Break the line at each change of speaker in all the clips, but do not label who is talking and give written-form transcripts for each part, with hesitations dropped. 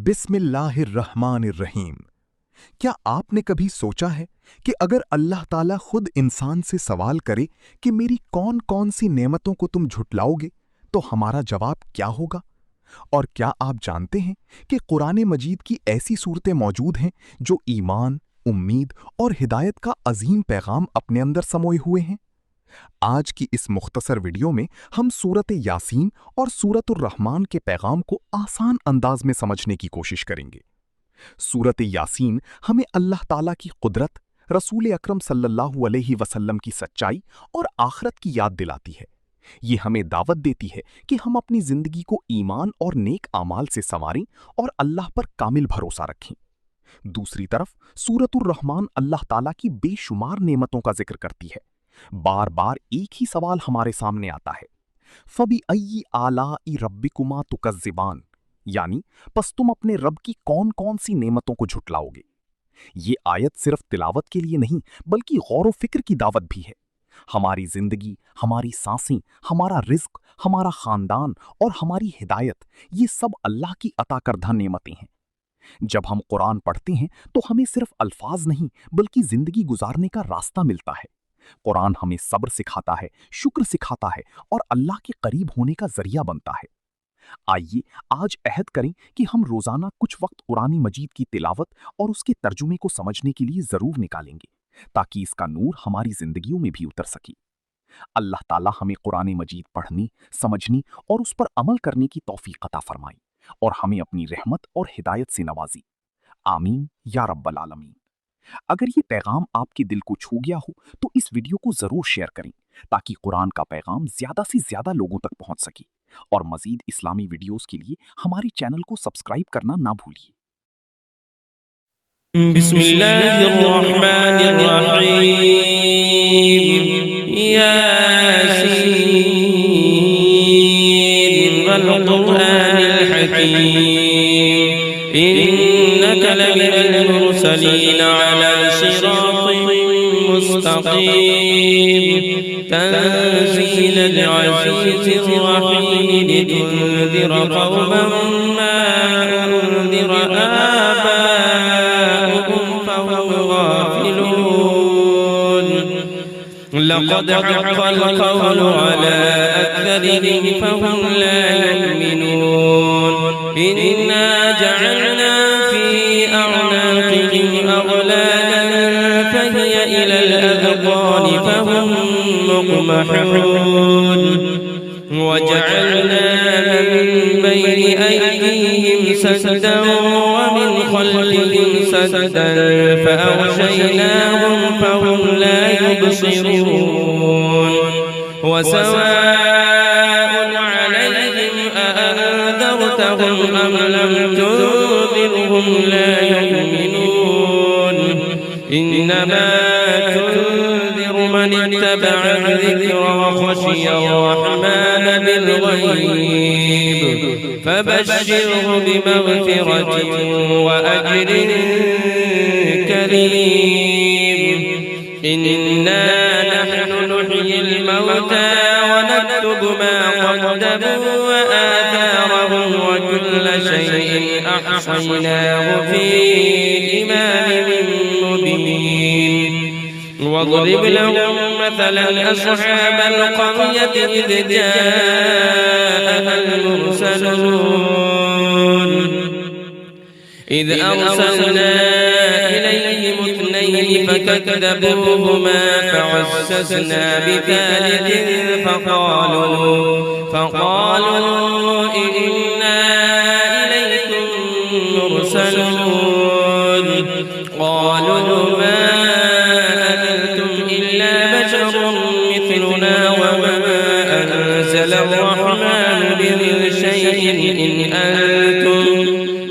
बिस्मिल्लाहिर्रहमानिर्रहीम। क्या आपने कभी सोचा है कि अगर अल्लाह ताला खुद इंसान से सवाल करे कि मेरी कौन कौन सी नेमतों को तुम झुटलाओगे, तो हमारा जवाब क्या होगा? और क्या आप जानते हैं कि कुरान मजीद की ऐसी सूरतें मौजूद हैं जो ईमान, उम्मीद और हिदायत का अजीम पैगाम अपने अंदर समोए हुए हैं? आज की इस मुख्तसर वीडियो में हम सूरत यासीन और सूरतुर रहमान के पैगाम को आसान अंदाज में समझने की कोशिश करेंगे। सूरत यासीन हमें अल्लाह ताला की कुदरत, रसूल अकरम सल्लल्लाहु अलैहि वसल्लम की सच्चाई और आखिरत की याद दिलाती है। ये हमें दावत देती है कि हम अपनी जिंदगी को ईमान और नेक आमाल से संवारें और अल्लाह पर कामिल भरोसा रखें। दूसरी तरफ सूरतुर रहमान अल्लाह ताला की बेशुमार नेमतों का जिक्र करती है। बार बार एक ही सवाल हमारे सामने आता है, फबी अय्यी आलाई रब्बिकुमा तुकज़्ज़िबान, यानी पस तुम अपने रब की कौन कौन सी नेमतों को झुटलाओगे। ये आयत सिर्फ तिलावत के लिए नहीं बल्कि गौर व फिक्र की दावत भी है। हमारी जिंदगी, हमारी सांसें, हमारा रिज्क, हमारा खानदान और हमारी हिदायत, ये सब अल्लाह की अता करदा नेमतें हैं। जब हम कुरान पढ़ते हैं तो हमें सिर्फ अल्फाज नहीं बल्कि जिंदगी गुजारने का रास्ता मिलता है। कुरान हमें सब्र सिखाता है, शुक्र सिखाता है और अल्लाह के करीब होने का जरिया बनता है। आइए आज अहद करें कि हम रोजाना कुछ वक्त कुरान मजीद की तिलावत और उसके तर्जुमे को समझने के लिए जरूर निकालेंगे, ताकि इसका नूर हमारी जिंदगियों में भी उतर सके। अल्लाह ताला हमें कुरान मजीद पढ़ने, समझने और उस पर अमल करने की तौफीक अता फरमाए और हमें अपनी रहमत और हिदायत से नवाजी। आमीन या रब्बल आलमीन। अगर ये पैगाम आपके दिल को छू गया हो तो इस वीडियो को जरूर शेयर करें, ताकि कुरान का पैगाम ज्यादा से ज्यादा लोगों तक पहुंच सके। और मजीद इस्लामी वीडियोस के लिए हमारे चैनल को सब्सक्राइब करना ना भूलिए।
बिस्मिल्लाहिर्रहमानिर्रहीम। यासीन वल क़ुरआनिल हकीम। इन्नका लमिनल मुरसलीन अला सिरातिन मुस्तक़ीम। तंज़ीलल अज़ीज़िर रहीम लितुनज़िर क़ौमन मा उनज़िर आबाउहुम फहुम गाफ़िलून। लक़द हक़्क़ल क़ौलु अला अक्सरिहिम फहुम ला युमिनून। इन्ना जअलना फी अअनाक़िहिम अग़लालन फहिय इलल अज़क़ान फहुम मुक़महून। वजअलना मिन बैनि अयदीहिम सद्दन वमिन ख़ल्फ़िहिम सद्दन फ़अग़शयनाहुम फहुम ला युबसिरून। वसवाअ अलैहिम अअन्ज़रतहुम अम लम तुनज़िरहुम ला युमिनून। इन्नमा तुनज़िर मन इत्तबअ الذِّكْرَ وخشي الرحمن بالغيب فبشره بمغفرة وأجر كريم. إنا نحن نحيي الموتى ونكتب ما قدموا وآثارهم وكل شيء أحصيناه في إمام مبين. واضرب لهم مثلا أصحاب القرية إذ جاءها المرسلون. إذ أرسلنا إليهم اثنين فكذبوهما فعززنا بثالث فقالوا إنا إليكم مرسلون. قالوا ما أنتم إلا بشر مثلنا وما أنزل الرحمن من شيء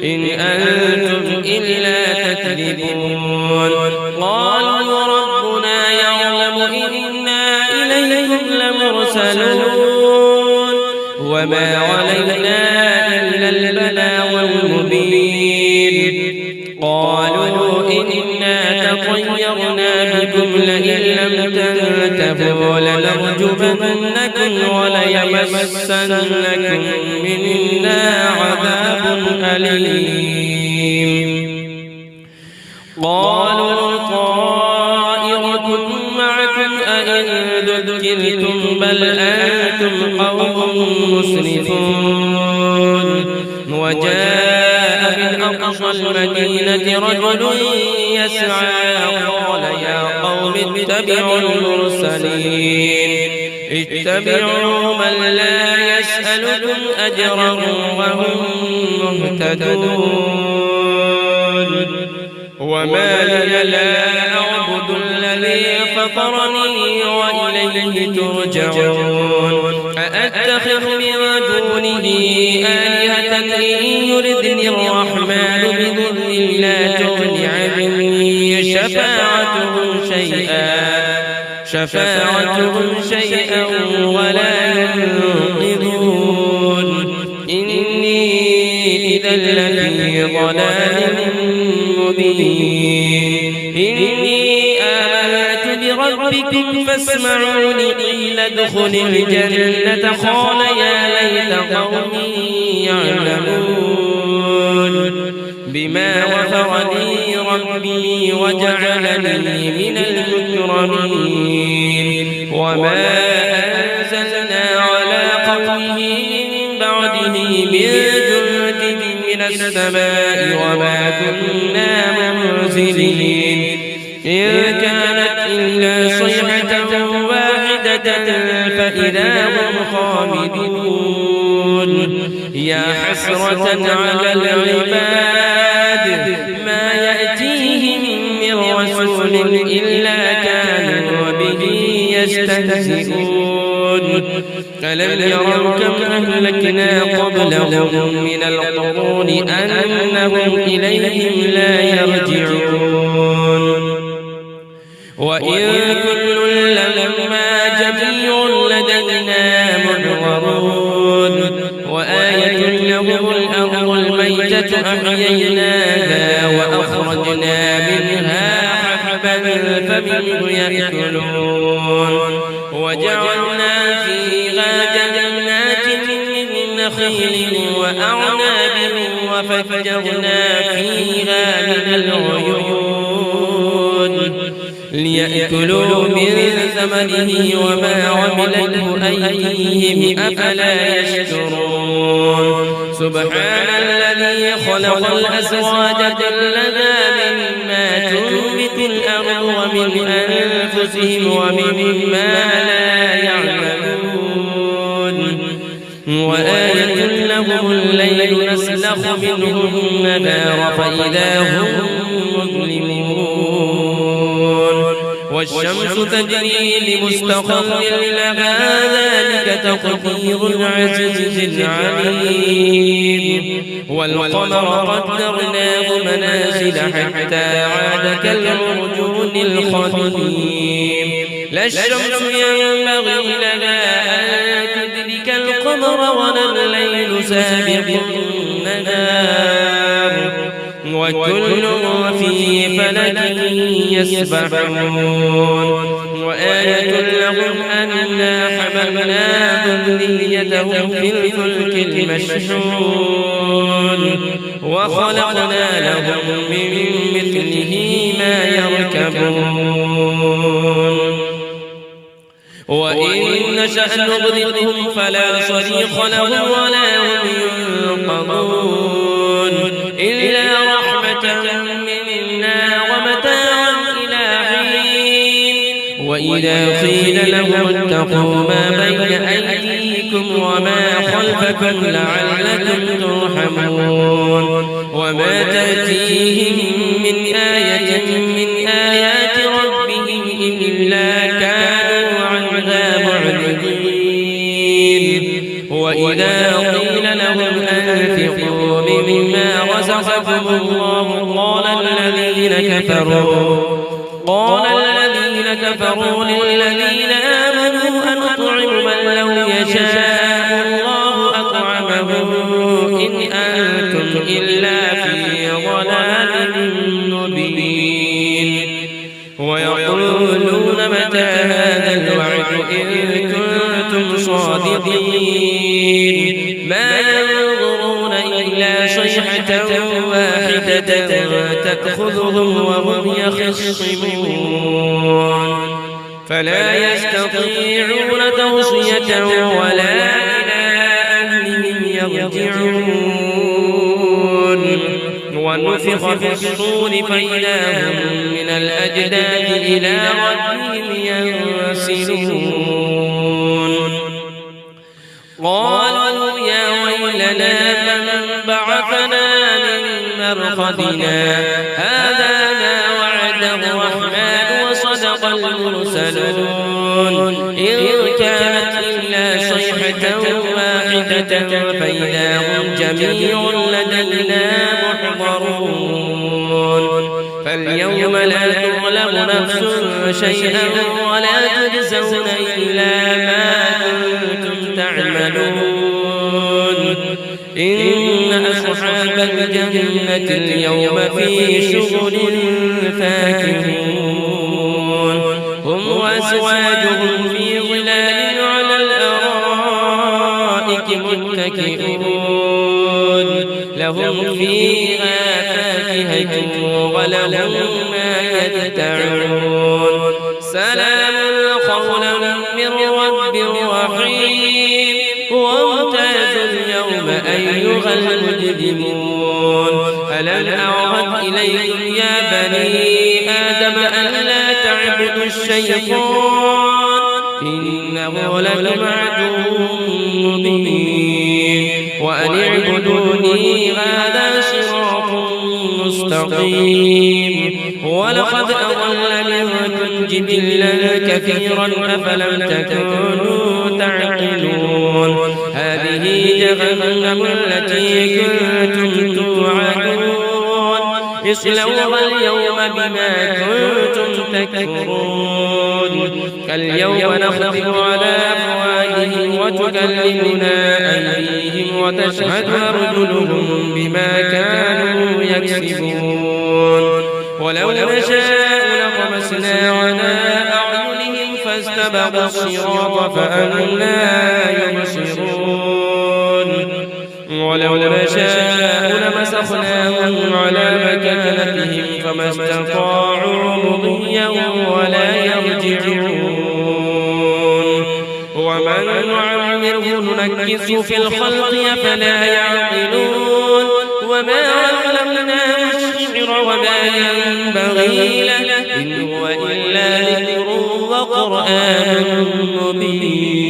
إن أنتم إلا تكذبون. قالوا ربنا يعلم إنا إليكم لمرسلون وما علينا إلا البلاغ المبين. قالوا إنا تطيرنا بكم لئن لم تنتهوا لنرجمنكم وليمسنكم منا عذاب أليم. قالوا طائركم معكم أئن ذكرتم بل أنتم قوم مسرفون. وجاء من أقصى المدينة رجل يسعى قال يا قوم اتبعوا المرسلين اتبعوا من لا يسألكم أجرا وهم مهتدون. وما لي لا أعبد الذي فطرني وإليه ترجعون. أأتخذ من دونه آلهة إن يردني الرحمن بضر لا تغن عني شفاعتهم شيئا ولا ينقذون. إني إذا لفي ضلال مبين. إني آمنت بربكم فاسمعون قيل ادخل الجنة قال يا ليت قومي يعلمون بما غفر لي ربي وجعلني من المكرمين. وما أنزلنا على قومه من بعده من جند من السماء وما كنا منزلين. إن كانت إلا صيحة واحدة فإذا هم خامدون. يا حسرة على العباد ما يأتيهم من رسول إلا كانوا به يستهزئون. ألم يروا كم أهلكنا قبلهم من القرون أنهم إليهم لا يرجعون. وإن كل لما جميع لدينا محضرون. وآية لهم الأرض الميتة أحييناها وأخرجنا منها حبا فمنه يأكلون. وجعلنا فيها جنات من نخيل وأعناب وفجرنا فيها من العيون ليأكلوا من ثمره وما عملته أيديهم أفلا يشكرون. سبحان الذي خلق الأزواج كلها مما تنبت الأرض ومن أنفسهم ومما لا يعلمون. وآية لهم الليل نسلخ منه النهار فإذا هم مظلمون. والشمس تجري لمستقر لها ذلك تقدير العزيز العليم. والقمر قدرناه منازل حتى عاد كالعرجون القديم. لا الشمس ينبغي لها أن تدرك القمر ولا الليل سابق النهار وكل في فلك يسبحون. وآية لهم أنا حملنا ذريتهم في الفلك المشحون وخلقنا لهم من مثله ما يركبون. وإن نشأ نغرقهم فلا صريخ لهم ولا هم ينقذون إلا رحمة منا ومتاعا إلى حين. وإذا قيل لهم اتقوا ما بين أيديكم وما خلفكم لعلكم ترحمون. وما تأتيهم من آية من آيات ربهم إلا كانوا عنها معرضين. وإذا قيل لهم أنفقوا مما رزقكم الله قال الذين كفروا للذين آمنوا أنطعم من لو يشاء الله أطعمه إن أنتم إلا في ضلال مبين. ويقولون متى هذا الوعد إن كنتم صادقين. ما ينظرون إلا صيحة واحدة تأخذهم وهم يخصمون فلا يستطيعون توصية ولا إلى أهلهم يرجعون ونفخ في الصور فإذا هم من الأجداث إلى ربهم ينسلون قالوا يا ويلنا من بعثنا من مرقدنا هذا ما وعد الرحمن وصدق المرسلون إن كانت إلا صيحة واحدة فإذا هم جميع لدينا محضرون فاليوم لا تظلم نفس شيئا ولا تجزون إلا ما كنتم تعملون إن أصحاب الجنة اليوم في شغل فاكهون هم وأزواجهم في ظلال على الأرائك متكئون لهم فيها فاكهة ولهم ما يدعون سلام قولا من رب رحيم وامتازوا اليوم أيها المجرمون ألم أعهد إليكم يا بني آدم ألا تعبدوا الشيطان إنه لكم عدو مبين وأن اعبدوني هذا صراط مستقيم ولقد أضل منكم جبلا كثيرا أفلم تكونوا تعقلون هذه جهنم التي كنتم توعدون اصلوها اليوم بما كنتم تكفرون فاليوم نختم على أفواههم وتكلمنا أيديهم وتشهد أرجلهم بما كانوا يكسبون ولو نشاء لطمسنا على أعينهم فاستبقوا الصراط فأنى يبصرون ولو نشاء لمسخناهم على مكانتهم فما استطاعوا مضيا ولا يرجعون ومن نعمره ننكس في الخلق أفلا يعقلون وما علمناه الشعر وما ينبغي له إن هو إلا ذكر وقرآن مبين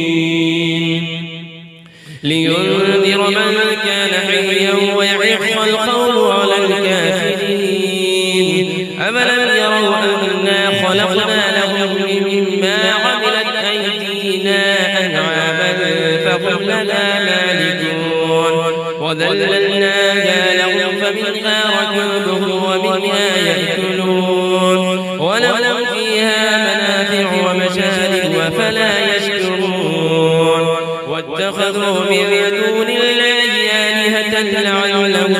لينذر من كان حيا ويحق القول على الكافرين أفلم يروا أنا خلقنا لهم مما عملت أيدينا أنعاما فهم لنا مالكون وذللناها لهم فمنها ركوبهم ومنها يأكلون ولهم فيها منافع ومشارب أفلا يشكرون واتخذوا من دون الله آلهة لعلهم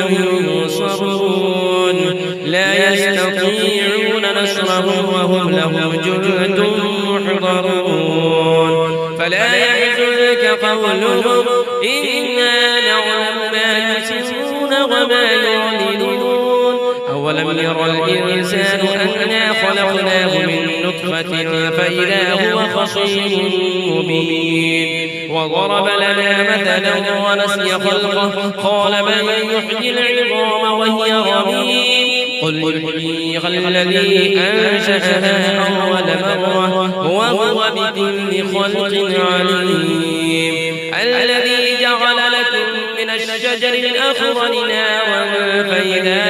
ينصرون لا يستطيعون نصرهم وهم لهم جند محضرون فلا يحزنك قولهم إنا نعلم ما يسرون وما يعلنون أولم ير الإنسان أنا خلقناه من نطفة فإذا هو خصيم مبين وضرب لنا مثلا ونسي خلقه قال من يحيي العظام وهي رميم قل يحييها الذي أنشأها أول مرة وهو بكل خلق عليم الذي جعل لكم من الشجر الأخضر نارا فإذا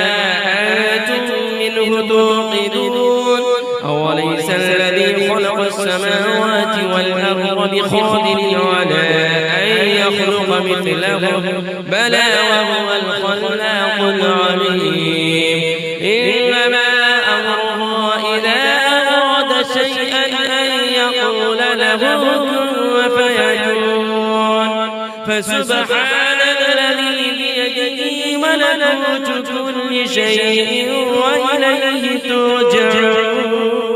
أنتم منه توقدون أوليس الذي خلق السماوات والأرض بقادر على أن يخلق مثلهم بلى وهو الخلاق العليم إنما أمره إذا أراد شيئا أن يقول له كن فيكون فسبحان الذي بيده ملكوت كل شيء وإليه ترجعون